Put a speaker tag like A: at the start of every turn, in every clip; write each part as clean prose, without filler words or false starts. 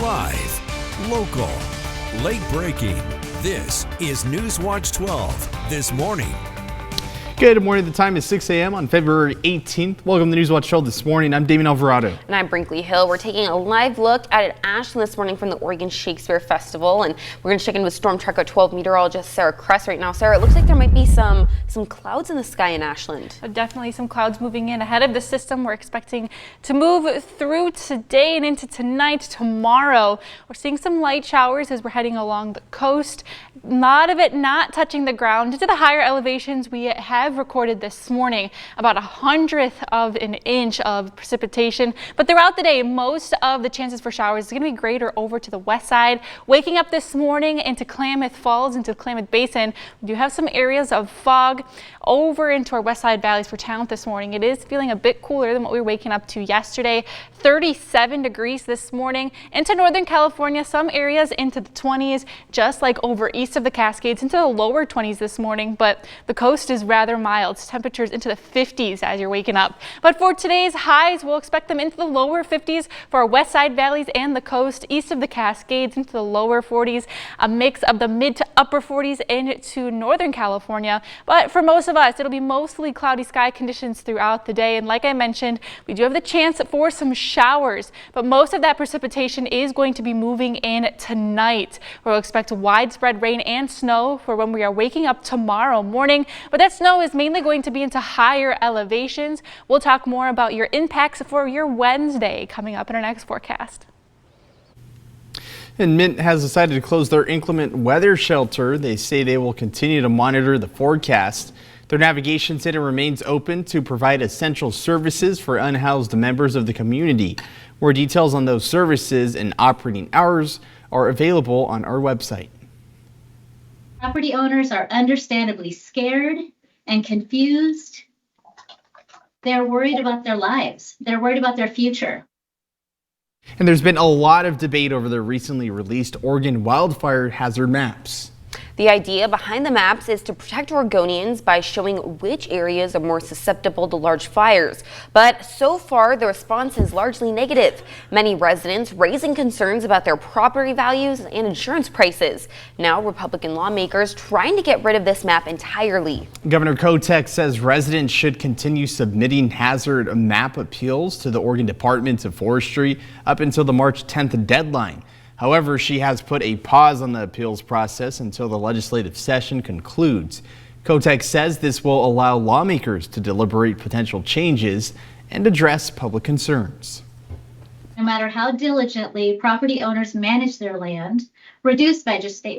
A: Live, local, late breaking. This is NewsWatch 12 this morning.
B: Good morning. The time is 6 a.m. on February 18th. Welcome to NewsWatch 12 this morning. I'm Damien Alvarado.
C: And I'm Brinkley Hill. We're taking a live look at Ashland this morning from the Oregon Shakespeare Festival. And we're going to check in with Storm Tracker 12 meteorologist Sarah Kress right now. Sarah, it looks like there might be some clouds in the sky in Ashland.
D: Definitely some clouds moving in ahead of the system. We're expecting to move through today and into tonight, tomorrow. We're seeing some light showers as we're heading along the coast. A lot of it not touching the ground. Into the higher elevations, we have recorded this morning about 1/100th of an inch of precipitation. But throughout the day, most of the chances for showers is going to be greater over to the west side. Waking up this morning into Klamath Falls, into the Klamath Basin, we do have some areas of fog over into our west side valleys for Talent this morning. It is feeling a bit cooler than what we were waking up to yesterday. 37 degrees this morning. Into Northern California, some areas into the 20s, just like over east of the Cascades, into the lower 20s this morning. But the coast is rather mild. Temperatures into the 50s as you're waking up. But for today's highs, we'll expect them into the lower 50s for our west side valleys and the coast, east of the Cascades into the lower 40s, a mix of the mid to upper 40s into Northern California. But for most of us, it'll be mostly cloudy sky conditions throughout the day. And like I mentioned, we do have the chance for some showers, but most of that precipitation is going to be moving in tonight. We'll expect widespread rain and snow for when we are waking up tomorrow morning. But that snow is mainly going to be into higher elevations. We'll talk more about your impacts for your Wednesday coming up in our next forecast.
B: And Mint has decided to close their inclement weather shelter. They say they will continue to monitor the forecast. Their navigation center remains open to provide essential services for unhoused members of the community. More details on those services and operating hours are available on our website.
E: Property owners are understandably scared and confused. They're worried about their lives. They're worried about their future.
B: And there's been a lot of debate over the recently released Oregon wildfire hazard maps.
C: The idea behind the maps is to protect Oregonians by showing which areas are more susceptible to large fires. But so far, the response is largely negative. Many residents raising concerns about their property values and insurance prices. Now, Republican lawmakers trying to get rid of this map entirely.
B: Governor Kotek says residents should continue submitting hazard map appeals to the Oregon Department of Forestry up until the March 10th deadline. However, she has put a pause on the appeals process until the legislative session concludes. Kotek says this will allow lawmakers to deliberate potential changes and address public concerns.
E: No matter how diligently property owners manage their land, reduce vegetation,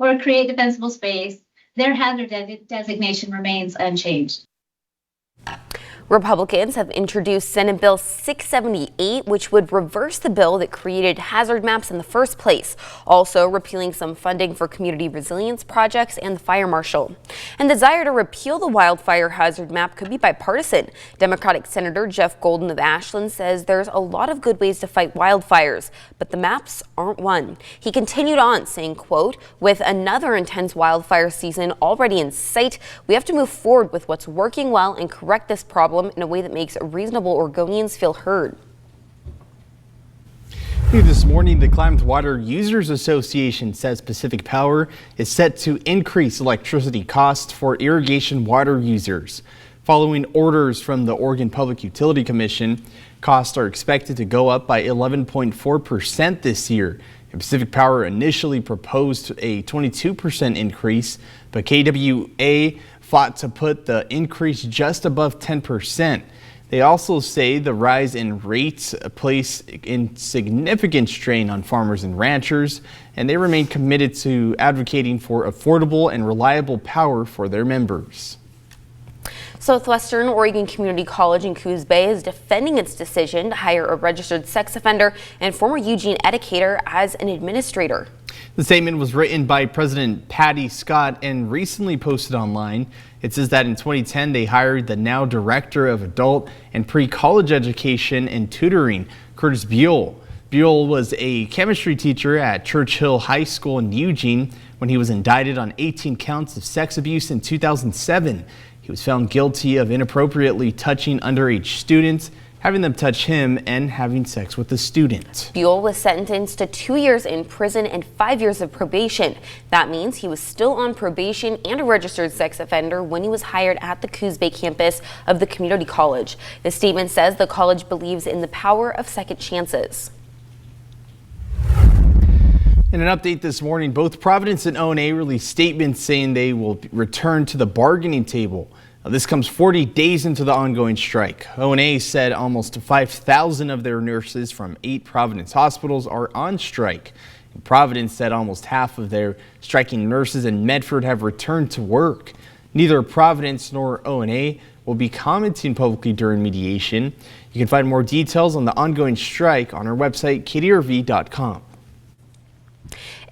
E: or create defensible space, their hazard designation remains unchanged.
C: Republicans have introduced Senate Bill 678, which would reverse the bill that created hazard maps in the first place, also repealing some funding for community resilience projects and the fire marshal. And the desire to repeal the wildfire hazard map could be bipartisan. Democratic Senator Jeff Golden of Ashland says there's a lot of good ways to fight wildfires, but the maps aren't one. He continued on saying, quote, "With another intense wildfire season already in sight, we have to move forward with what's working well and correct this problem in a way that makes reasonable Oregonians feel heard."
B: This morning, the Klamath Water Users Association says Pacific Power is set to increase electricity costs for irrigation water users. Following orders from the Oregon Public Utility Commission, costs are expected to go up by 11.4% this year. And Pacific Power initially proposed a 22% increase, but KWA fought to put the increase just above 10%. They also say the rise in rates place significant strain on farmers and ranchers, and they remain committed to advocating for affordable and reliable power for their members.
C: Southwestern Oregon Community College in Coos Bay is defending its decision to hire a registered sex offender and former Eugene educator as an administrator.
B: The statement was written by President Patty Scott and recently posted online. It says that in 2010, they hired the now Director of Adult and Pre-College Education and Tutoring, Curtis Buell. Buell was a chemistry teacher at Churchill High School in Eugene when he was indicted on 18 counts of sex abuse in 2007. He was found guilty of inappropriately touching underage students, having them touch him and having sex with a student.
C: Buell was sentenced to 2 years in prison and 5 years of probation. That means he was still on probation and a registered sex offender when he was hired at the Coos Bay campus of the community college. The statement says the college believes in the power of second chances.
B: In an update this morning, both Providence and O&A released statements saying they will return to the bargaining table. Now, this comes 40 days into the ongoing strike. O&A said almost 5,000 of their nurses from 8 Providence hospitals are on strike. And Providence said almost half of their striking nurses in Medford have returned to work. Neither Providence nor O&A will be commenting publicly during mediation. You can find more details on the ongoing strike on our website, ktrv.com.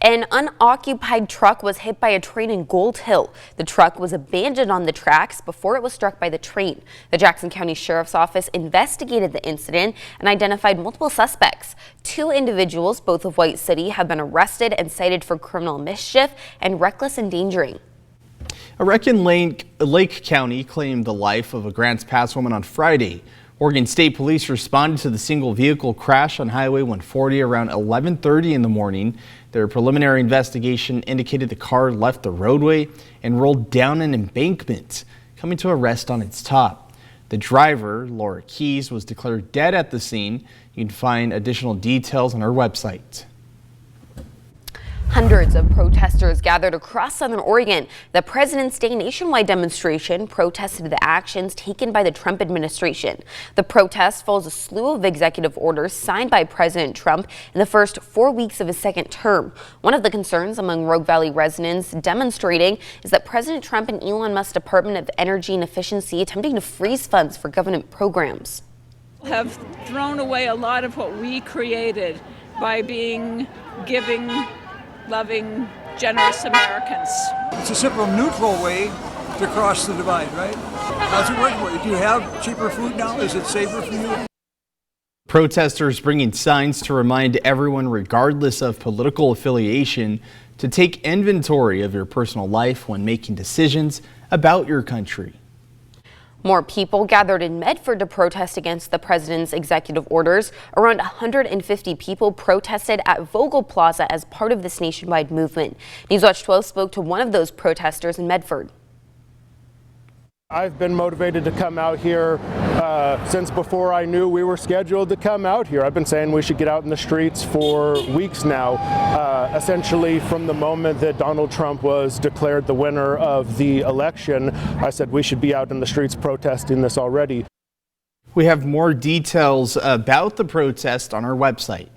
C: An unoccupied truck was hit by a train in Gold Hill. The truck was abandoned on the tracks before it was struck by the train. The Jackson County Sheriff's Office investigated the incident and identified multiple suspects. 2 individuals, both of White City, have been arrested and cited for criminal mischief and reckless endangering.
B: A wreck in Lake County claimed the life of a Grants Pass woman on Friday. Oregon State Police responded to the single vehicle crash on Highway 140 around 11:30 in the morning. Their preliminary investigation indicated the car left the roadway and rolled down an embankment, coming to a rest on its top. The driver, Laura Keys, was declared dead at the scene. You can find additional details on our website.
C: Hundreds of protesters gathered across Southern Oregon. The President's Day nationwide demonstration protested the actions taken by the Trump administration. The protest follows a slew of executive orders signed by President Trump in the first 4 weeks of his second term. One of the concerns among Rogue Valley residents demonstrating is that President Trump and Elon Musk's Department of Energy and Efficiency attempting to freeze funds for government programs.
F: Have thrown away a lot of what we created by being giving, loving, generous Americans.
G: It's a simple, neutral way to cross the divide, right? How's it working for you? Do you have cheaper food now? Is it safer for you?
B: Protesters bringing signs to remind everyone, regardless of political affiliation, to take inventory of your personal life when making decisions about your country.
C: More people gathered in Medford to protest against the president's executive orders. Around 150 people protested at Vogel Plaza as part of this nationwide movement. NewsWatch 12 spoke to one of those protesters in Medford.
H: I've been motivated to come out here since before I knew we were scheduled to come out here. I've been saying we should get out in the streets for weeks now. Essentially, from the moment that Donald Trump was declared the winner of the election, I said we should be out in the streets protesting this already.
B: We have more details about the protest on our website.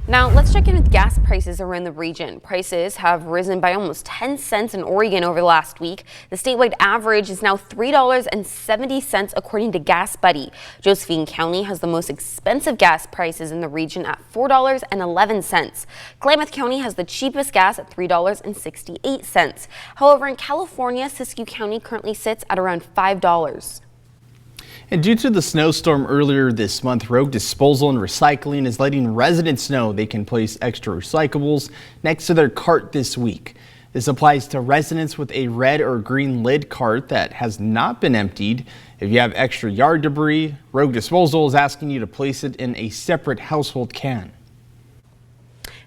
C: Now let's check in with gas prices around the region. Prices have risen by almost 10 cents in Oregon over the last week. The statewide average is now $3.70 according to Gas Buddy. Josephine County has the most expensive gas prices in the region at $4.11. Klamath County has the cheapest gas at $3.68. However, in California, Siskiyou County currently sits at around $5.
B: And due to the snowstorm earlier this month, Rogue Disposal and Recycling is letting residents know they can place extra recyclables next to their cart this week. This applies to residents with a red or green lid cart that has not been emptied. If you have extra yard debris, Rogue Disposal is asking you to place it in a separate household can.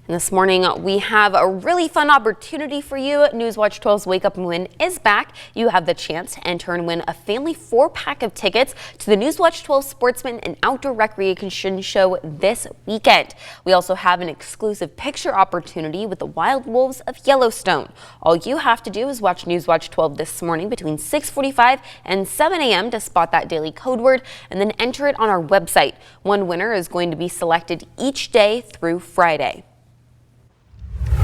C: And this morning, we have a really fun opportunity for you. NewsWatch 12's Wake Up and Win is back. You have the chance to enter and win a family 4-pack of tickets to the NewsWatch 12 Sportsman and Outdoor Recreation Show this weekend. We also have an exclusive picture opportunity with the Wild Wolves of Yellowstone. All you have to do is watch NewsWatch 12 this morning between 6:45 and 7 a.m. to spot that daily code word and then enter it on our website. One winner is going to be selected each day through Friday.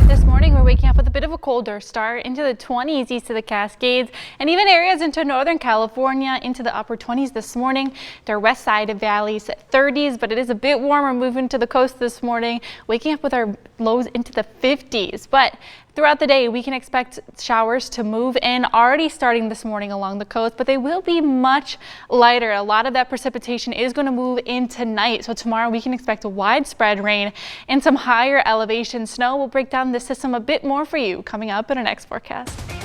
D: This morning, we're waking up with a bit of a colder start into the 20s east of the Cascades and even areas into Northern California into the upper 20s this morning. Their west side of valleys at 30s, but it is a bit warmer moving to the coast this morning, waking up with our lows into the 50s. But throughout the day, we can expect showers to move in already starting this morning along the coast, but they will be much lighter. A lot of that precipitation is going to move in tonight. So tomorrow we can expect a widespread rain and some higher elevation snow. We'll break down this system a bit more for you coming up in our next forecast.